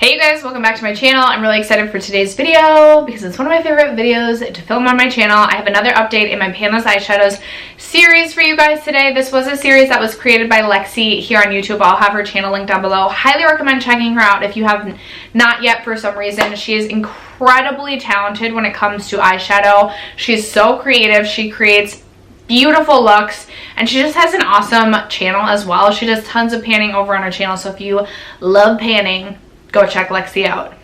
Hey guys, welcome back to my channel. I'm really excited for today's video because it's one of my favorite videos to film on my channel. I have another update in my Panless Eyeshadows series for you guys today. This was a series that was created by Lexi here on YouTube. I'll have her channel linked down below. Highly recommend checking her out if you have not yet for some reason. She is incredibly talented when it comes to eyeshadow. She's so creative. She creates beautiful looks and she just has an awesome channel as well. She does tons of panning over on her channel, so if you love panning, go check Lexi out.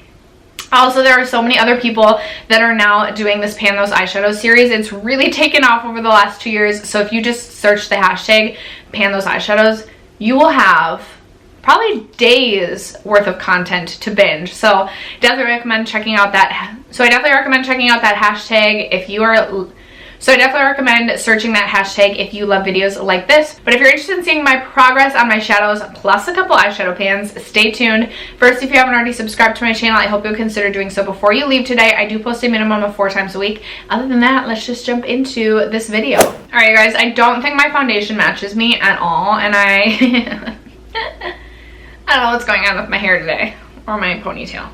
Also, there are so many other people that are now doing this Pan Those Eyeshadows series. It's really taken off over the last 2 years. So if you just search the hashtag Pan Those Eyeshadows, you will have probably days worth of content to binge. So definitely recommend checking out that. I definitely recommend searching that hashtag if you love videos like this. But if you're interested in seeing my progress on my shadows plus a couple eyeshadow pans, stay tuned. First, if you haven't already subscribed to my channel, I hope you'll consider doing so before you leave today. I do post a minimum of 4 times a week. Other than that, let's just jump into this video. Alright guys, I don't think my foundation matches me at all, and I don't know what's going on with my hair today, or my ponytail.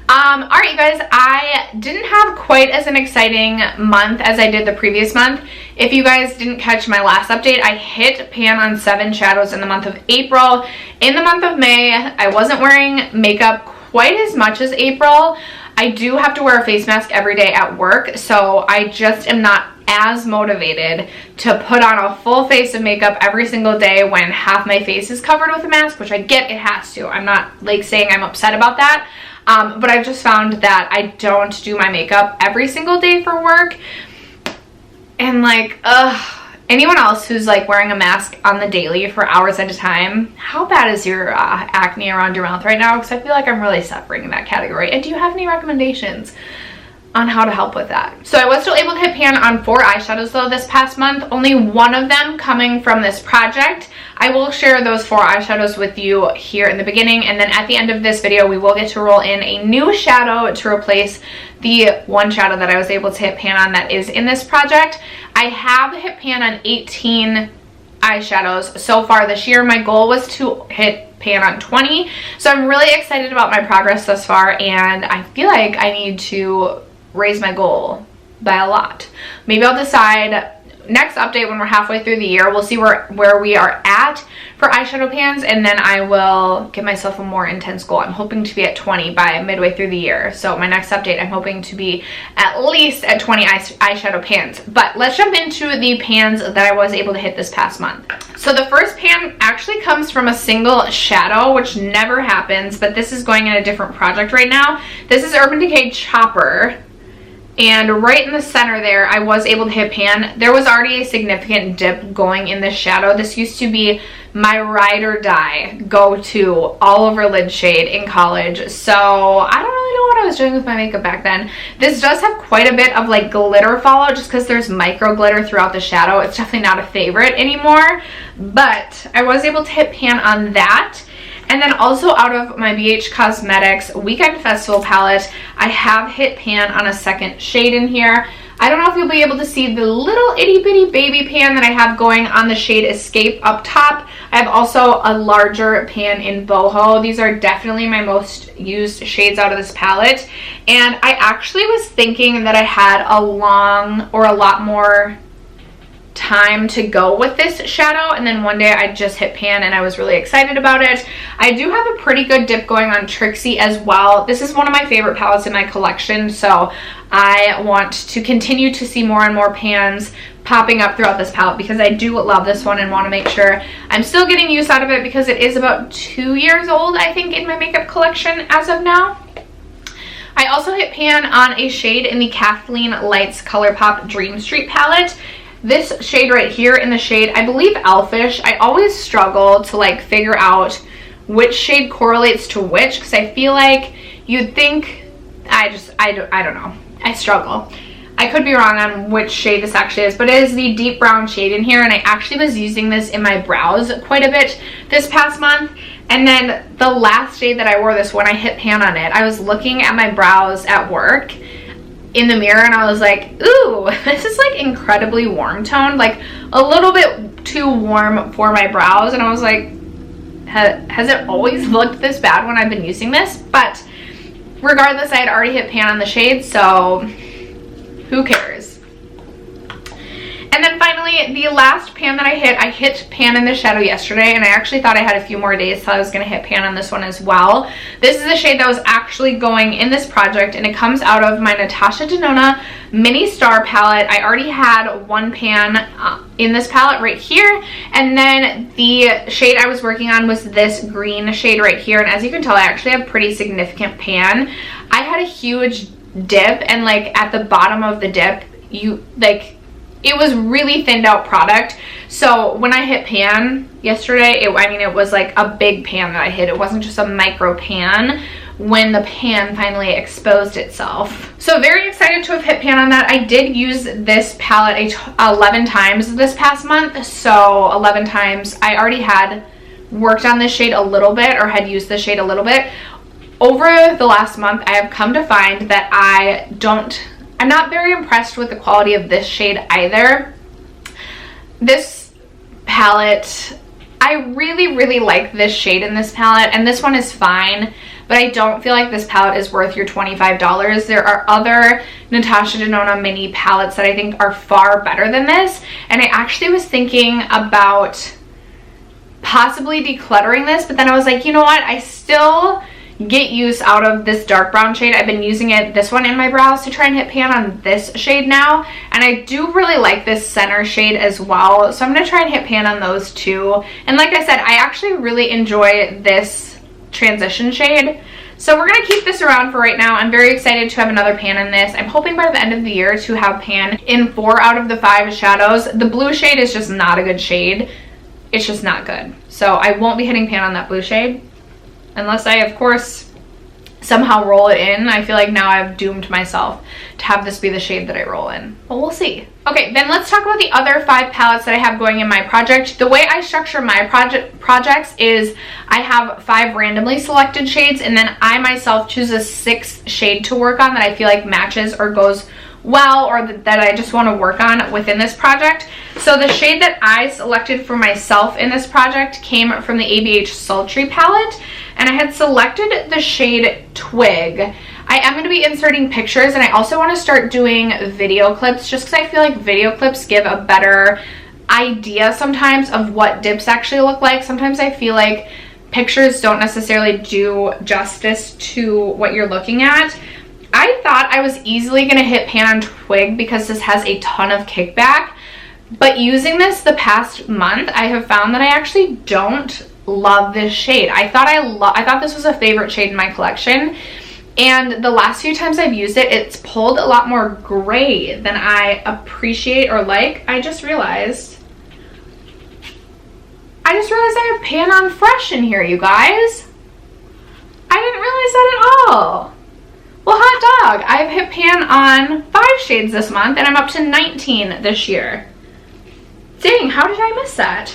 Alright you guys, I didn't have quite as an exciting month as I did the previous month. If you guys didn't catch my last update, I hit pan on 7 shadows in the month of April. In the month of May, I wasn't wearing makeup quite as much as April. I do have to wear a face mask every day at work, so I just am not as motivated to put on a full face of makeup every single day when half my face is covered with a mask, which I get it has to. I'm not like saying I'm upset about that. But I've just found that I don't do my makeup every single day for work. And like, anyone else who's like wearing a mask on the daily for hours at a time, how bad is your acne around your mouth right now? Because I feel like I'm really suffering in that category. And do you have any recommendations on how to help with that? So I was still able to hit pan on 4 eyeshadows though this past month, only one of them coming from this project. I will share those 4 eyeshadows with you here in the beginning, and then at the end of this video we will get to roll in a new shadow to replace the one shadow that I was able to hit pan on that is in this project. I have hit pan on 18 eyeshadows so far this year. My goal was to hit pan on 20, so I'm really excited about my progress thus far, and I feel like I need to raise my goal by a lot. Maybe I'll decide next update when we're halfway through the year. We'll see where we are at for eyeshadow pans, and then I will give myself a more intense goal. I'm hoping to be at 20 by midway through the year. So my next update, I'm hoping to be at least at 20 eyeshadow pans. But let's jump into the pans that I was able to hit this past month. So the first pan actually comes from a single shadow, which never happens, but this is going in a different project right now. This is Urban Decay Chopper. And right in the center there, I was able to hit pan. There was already a significant dip going in this shadow. This used to be my ride or die go-to all over lid shade in college. So I don't really know what I was doing with my makeup back then. This does have quite a bit of like glitter follow just because there's micro glitter throughout the shadow. It's definitely not a favorite anymore, but I was able to hit pan on that. And then also out of my BH Cosmetics Weekend Festival palette, I have hit pan on a second shade in here. I don't know if you'll be able to see the little itty bitty baby pan that I have going on the shade Escape up top. I have also a larger pan in Boho. These are definitely my most used shades out of this palette. And I actually was thinking that I had a lot more time to go with this shadow, and then one day I just hit pan and I was really excited about it. I do have a pretty good dip going on Trixie as well. This is one of my favorite palettes in my collection, so I want to continue to see more and more pans popping up throughout this palette because I do love this one and want to make sure I'm still getting use out of it because it is about 2 years old, I think, in my makeup collection as of now. I also hit pan on a shade in the Kathleen Lights ColourPop Dream Street palette. This shade right here in the shade, I believe Elfish. I always struggle to like figure out which shade correlates to which because I feel like you'd think, I don't know. I struggle. I could be wrong on which shade this actually is, but it is the deep brown shade in here, and I actually was using this in my brows quite a bit this past month. And then the last day that I wore this, when I hit pan on it, I was looking at my brows at work in the mirror and I was like, ooh, this is like incredibly warm toned, like a little bit too warm for my brows. And I was like, has it always looked this bad when I've been using this? But regardless, I had already hit pan on the shade, so who cares? And then finally, the last pan that I hit pan in the shadow yesterday, and I actually thought I had a few more days so I was going to hit pan on this one as well. This is a shade that was actually going in this project, and it comes out of my Natasha Denona Mini Star palette. I already had one pan in this palette right here, and then the shade I was working on was this green shade right here, and as you can tell, I actually have pretty significant pan. I had a huge dip, and like at the bottom of the dip, it was really thinned out product. So when I hit pan yesterday, it was like a big pan that I hit. It wasn't just a micro pan when the pan finally exposed itself. So very excited to have hit pan on that. I did use this palette 11 times this past month. So 11 times. I already had worked on this shade a little bit, or had used this shade a little bit. Over the last month, I have come to find that I'm not very impressed with the quality of this shade either. This palette, I really like this shade in this palette, and this one is fine, but I don't feel like this palette is worth your $25. There are other Natasha Denona mini palettes that I think are far better than this, and I actually was thinking about possibly decluttering this, but then I was like, you know what, I still get use out of this dark brown shade. I've been using this one in my brows to try and hit pan on this shade now, and I do really like this center shade as well, so I'm going to try and hit pan on those too. And like I said, I actually really enjoy this transition shade, so we're going to keep this around for right now. I'm very excited to have another pan in this. I'm hoping by the end of the year to have pan in 4 out of the 5 shadows. The blue shade is just not a good shade. It's just not good, so I won't be hitting pan on that blue shade unless I, of course, somehow roll it in. I feel like now I've doomed myself to have this be the shade that I roll in, but we'll see. Okay, then let's talk about the other 5 palettes that I have going in my project. The way I structure my projects is I have 5 randomly selected shades, and then I myself choose a 6th shade to work on that I feel like matches or goes well, or that I just want to work on within this project. So the shade that I selected for myself in this project came from the ABH Sultry palette, and I had selected the shade Twig. I am going to be inserting pictures, and I also want to start doing video clips just because I feel like video clips give a better idea sometimes of what dips actually look like. Sometimes I feel like pictures don't necessarily do justice to what you're looking at. I thought I was easily going to hit pan on Twig because this has a ton of kickback, but using this the past month, I have found that I actually don't love this shade. I thought this was a favorite shade in my collection, and the last few times I've used it, it's pulled a lot more gray than I appreciate or like. I just realized I have pan on Fresh in here, you guys. I didn't realize that at all. Well, hot dog, I've hit pan on 5 shades this month, and I'm up to 19 this year. Dang, how did I miss that?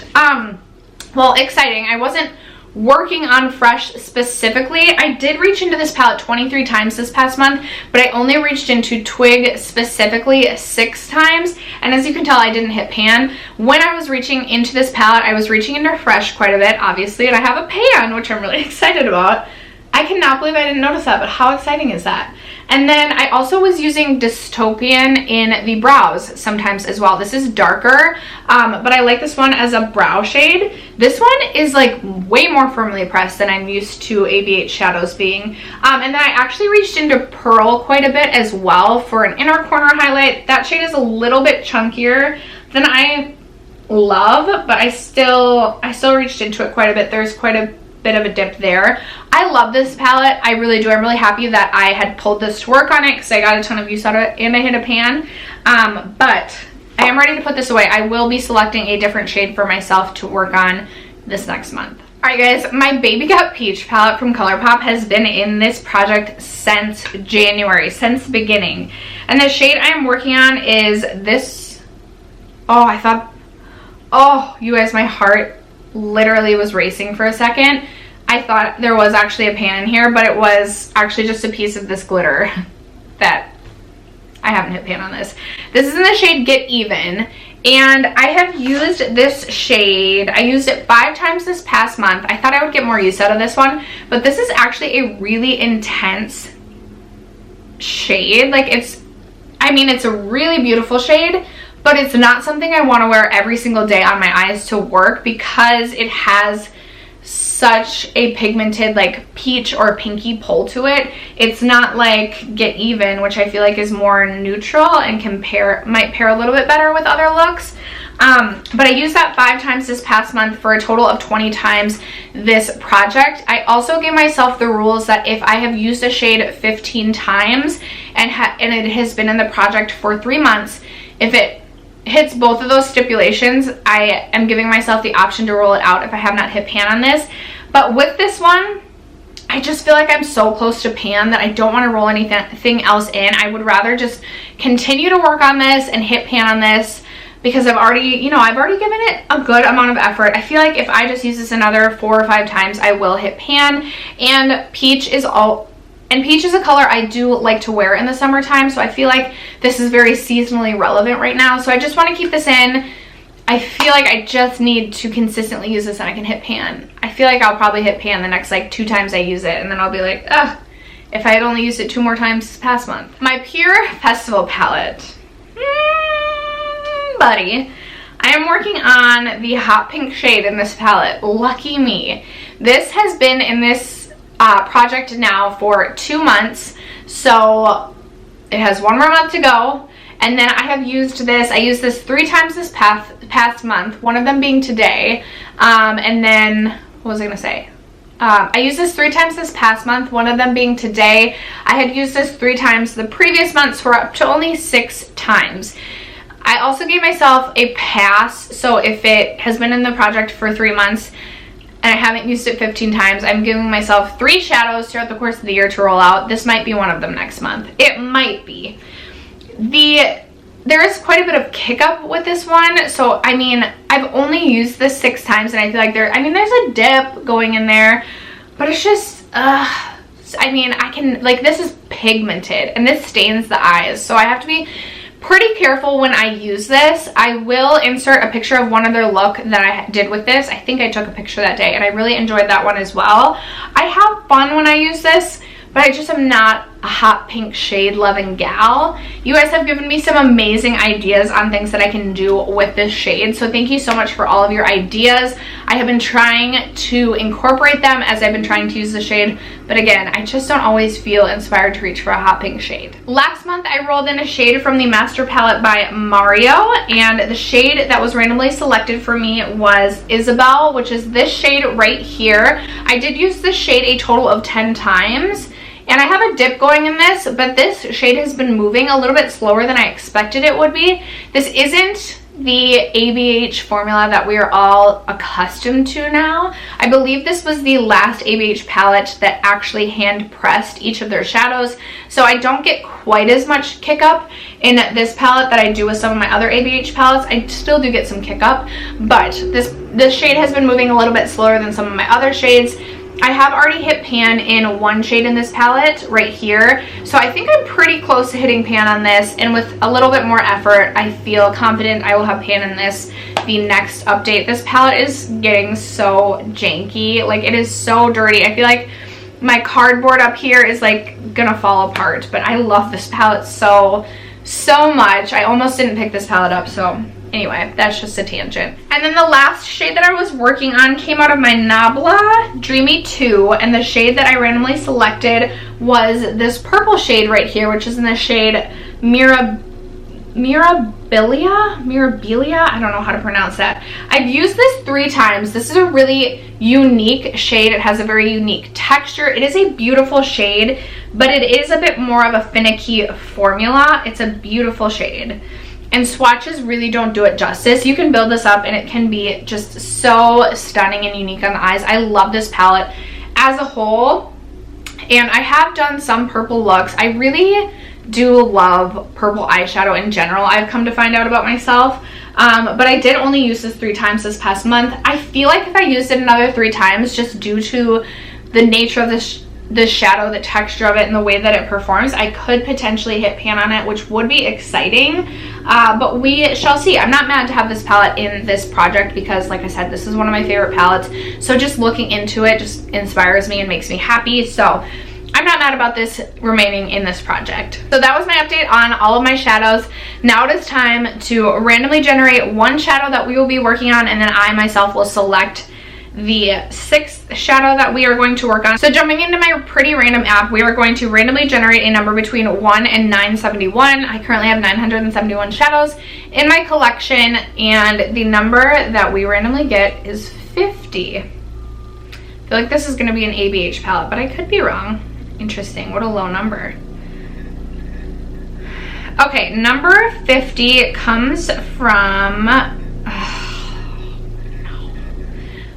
Well, exciting. I wasn't working on Fresh specifically. I did reach into this palette 23 times this past month, but I only reached into Twig specifically 6 times, and as you can tell, I didn't hit pan. When I was reaching into this palette, I was reaching into Fresh quite a bit, obviously, and I have a pan, which I'm really excited about. I cannot believe I didn't notice that, but how exciting is that? And then I also was using Dystopian in the brows sometimes as well. This is darker, but I like this one as a brow shade. This one is like way more firmly pressed than I'm used to ABH shadows being. And then I actually reached into Pearl quite a bit as well for an inner corner highlight. That shade is a little bit chunkier than I love, but I still reached into it quite a bit. There's quite a bit of a dip there. I love this palette. I really do. I'm really happy that I had pulled this to work on it because I got a ton of use out of it and I hit a pan. But I am ready to put this away. I will be selecting a different shade for myself to work on this next month. Alright guys, my Baby Got Peach palette from ColourPop has been in this project since January, since the beginning. And the shade I am working on is this. Oh, you guys, my heart literally was racing for a second. I thought there was actually a pan in here, but it was actually just a piece of this glitter that I haven't hit pan on this. This is in the shade Get Even, And I have used this shade. I used it 5 times this past month. I thought I would get more use out of this one, but this is actually a really intense shade. Like it's a really beautiful shade, but it's not something I want to wear every single day on my eyes to work because it has such a pigmented like peach or pinky pull to it. It's not like Get Even, which I feel like is more neutral and might pair a little bit better with other looks. But I used that 5 times this past month for a total of 20 times this project. I also gave myself the rules that if I have used a shade 15 times and it has been in the project for 3 months, if it hits both of those stipulations, I am giving myself the option to roll it out if I have not hit pan on this. But with this one, I just feel like I'm so close to pan that I don't want to roll anything else in. I would rather just continue to work on this and hit pan on this because I've already given it a good amount of effort. I feel like if I just use this another 4 or 5 times, I will hit pan. And peach is a color I do like to wear in the summertime, so I feel like this is very seasonally relevant right now. So I just want to keep this in. I feel like I just need to consistently use this and I can hit pan. I feel like I'll probably hit pan the next like 2 times I use it, and then I'll be like, ugh, if I had only used it 2 more times this past month. My Pure Festival palette. Buddy. I am working on the hot pink shade in this palette. Lucky me. This has been in this project now for 2 months, so it has 1 more month to go. And then I have used this. I used this 3 times this past month, one of them being today. And then, what was I gonna say? I used this 3 times this past month, one of them being today. I had used this 3 times the previous months for up to only 6 times. I also gave myself a pass, so if it has been in the project for 3 months and I haven't used it 15 times, I'm giving myself 3 shadows throughout the course of the year to roll out. This might be one of them next month. It might be. There is quite a bit of kick up with this one, so I mean, I've only used this 6 times and I feel like there's a dip going in there, but it's just, I mean, this is pigmented and this stains the eyes, so I have to be pretty careful when I use this. I will insert a picture of one other look that I did with this. I think I took a picture that day and I really enjoyed that one as well. I have fun when I use this, but I just am not a hot pink shade loving gal. You guys have given me some amazing ideas on things that I can do with this shade, so thank you so much for all of your ideas. I have been trying to incorporate them as I've been trying to use the shade, but again, I just don't always feel inspired to reach for a hot pink shade. Last month I rolled in a shade from the Master Palette by Mario, and the shade that was randomly selected for me was Isabel, which is this shade right here. I did use this shade a total of 10 times. And I have a dip going in this, but this shade has been moving a little bit slower than I expected it would be. This isn't the ABH formula that we are all accustomed to now. I believe this was the last ABH palette that actually hand pressed each of their shadows, so I don't get quite as much kick up in this palette that I do with some of my other ABH palettes. I still do get some kick up, but this shade has been moving a little bit slower than some of my other shades. I have already hit pan in 1 shade in this palette right here, so I think I'm pretty close to hitting pan on this, and with a little bit more effort, I feel confident I will have pan in this the next update. This palette is getting so janky, like it is so dirty. I feel like my cardboard up here is like gonna fall apart, but I love this palette so much. I almost didn't pick this palette up, so anyway, that's just a tangent. And then the last shade that I was working on came out of my Nabla Dreamy 2, and the shade that I randomly selected was this purple shade right here, which is in the shade Mirabilia? I don't know how to pronounce that. I've used this 3 times. This is a really unique shade. It has a very unique texture. It is a beautiful shade, but it is a bit more of a finicky formula. It's a beautiful shade, and swatches really don't do it justice. You can build this up and it can be just so stunning and unique on the eyes. I love this palette as a whole, and I have done some purple looks. I really do love purple eyeshadow in general, I've come to find out about myself, but I did only use this 3 times this past month. I feel like if I used it another 3 times, just due to the nature of this the shadow, the texture of it, and the way that it performs, I could potentially hit pan on it, which would be exciting, but we shall see. I'm not mad to have this palette in this project because, like I said, this is one of my favorite palettes, so just looking into it just inspires me and makes me happy, so I'm not mad about this remaining in this project. So that was my update on all of my shadows. Now it is time to randomly generate one shadow that we will be working on, and then I myself will select the 6th shadow that we are going to work on. So jumping into my Pretty Random app, we are going to randomly generate a number between 1 and 971. I currently have 971 shadows in my collection, and the number that we randomly get is 50. I feel like this is going to be an ABH palette, but I could be wrong. Interesting, what a low number. Okay, number 50 comes from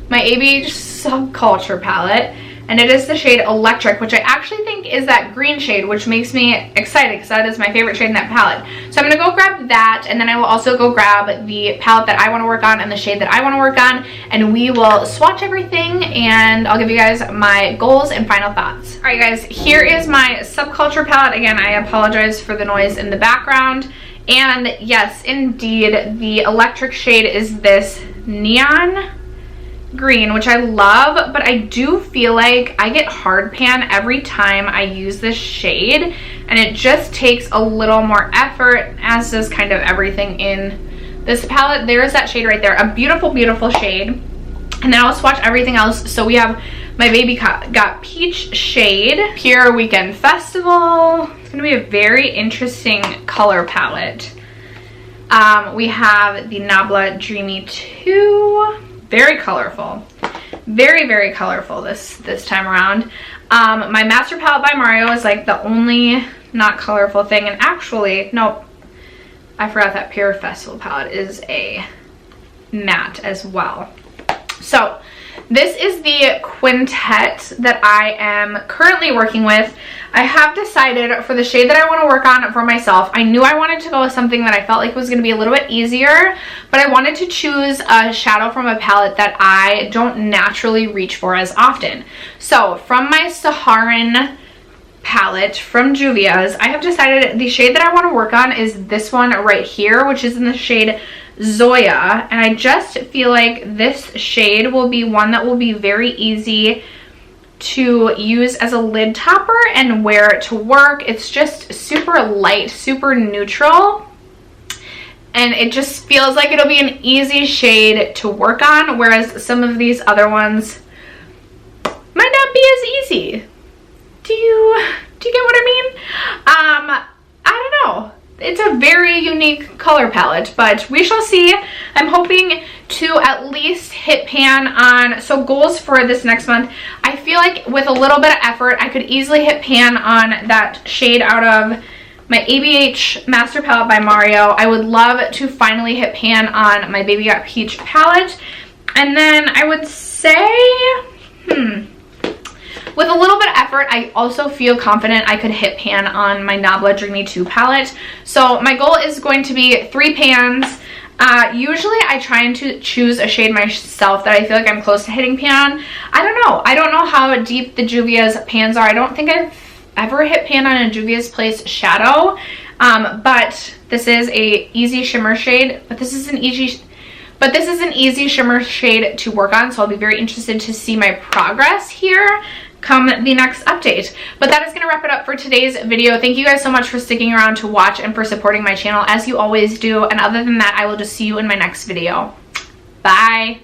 my ABH Subculture palette, and it is the shade Electric, which I actually think is that green shade, which makes me excited because that is my favorite shade in that palette. So I'm going to go grab that, and then I will also go grab the palette that I want to work on and the shade that I want to work on, and we will swatch everything, and I'll give you guys my goals and final thoughts. Alright guys, here is my Subculture palette. Again, I apologize for the noise in the background. And yes, indeed, the Electric shade is this neon green, which I love, but I do feel like I get hard pan every time I use this shade, and it just takes a little more effort, as does kind of everything in this palette. There's that shade right there, a beautiful, beautiful shade. And then I'll swatch everything else. So we have my Baby Got Peach shade, Pure Weekend Festival. It's gonna be a very interesting color palette. We have the Nabla Dreamy 2. Very colorful, very, very colorful this time around. My Master Palette by Mario is like the only not colorful thing, and actually, nope, I forgot that Pure Festival palette is a matte as well. So this is the quintet that I am currently working with. I have decided for the shade that I want to work on for myself, I knew I wanted to go with something that I felt like was going to be a little bit easier, but I wanted to choose a shadow from a palette that I don't naturally reach for as often. So from my Saharan palette from Juvia's, I have decided the shade that I want to work on is this one right here, which is in the shade Zoya, and I just feel like this shade will be one that will be very easy to use as a lid topper and wear to work. It's just super light, super neutral, and it just feels like it'll be an easy shade to work on, whereas some of these other ones might not be as easy. Do you get what I mean? I don't know. It's a very unique color palette, but we shall see. I'm hoping to at least hit pan on, so goals for this next month, I feel like with a little bit of effort, I could easily hit pan on that shade out of my ABH Master Palette by Mario. I would love to finally hit pan on my Baby Got Peach palette. And then I would say, with a little bit of effort, I also feel confident I could hit pan on my Nabla Dreamy 2 palette. So my goal is going to be 3 pans. Usually I try and to choose a shade myself that I feel like I'm close to hitting pan on. I don't know. I don't know how deep the Juvia's pans are. I don't think I've ever hit pan on a Juvia's Place shadow. But this is a easy shimmer shade. But this is an easy shimmer shade to work on. So I'll be very interested to see my progress here come the next update. But that is going to wrap it up for today's video. Thank you guys so much for sticking around to watch and for supporting my channel as you always do. And other than that, I will just see you in my next video. Bye.